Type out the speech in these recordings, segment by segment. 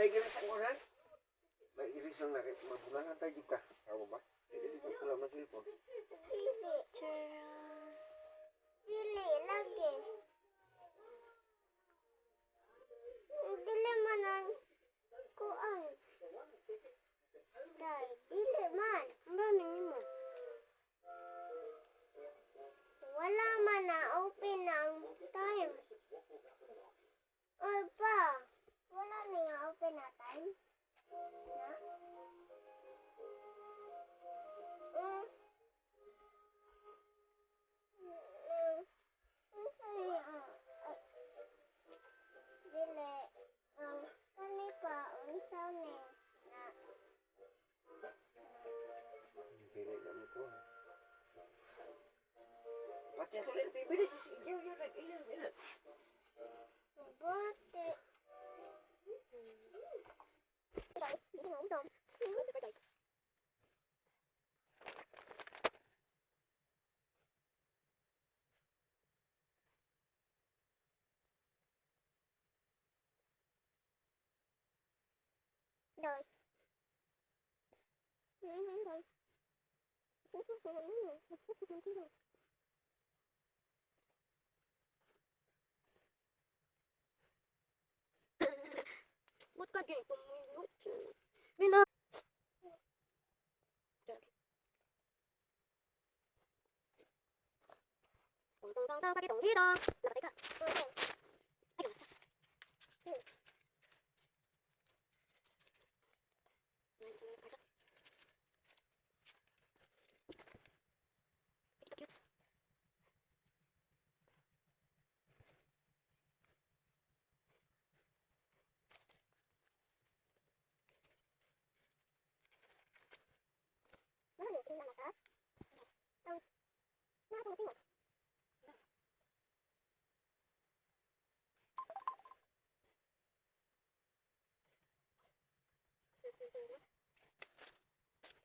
Ay, gano'n sa kuhan. May irisong na kayo. Mabulangan tayo ka. Tama ba? Hindi ko pula ng cellphone. Dili lagi. Dili man ang kuan. Dai, dili man. Ang ganing mo. Wala man na open ang time. Oy pa. Wala na nga open na time. Na? Dili. Kani pa unsa ni na Dili naman ko. Pati ako lang TV na. Iyo, yun. Ilan, ilan. bote. Doi. Ba't ka ganito mo yun? Bina... Tong-tong-tong, pakitong dito. Lakatay ka. Ay, nasa. Cute. Ano ni tingnan mata? Ang na ako tingnan.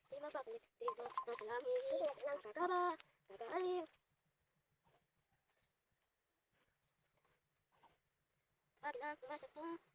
Di mapapalik dito. Nasa langit. Nakakaba. Nakakaaliw. Pag na pumasok mo.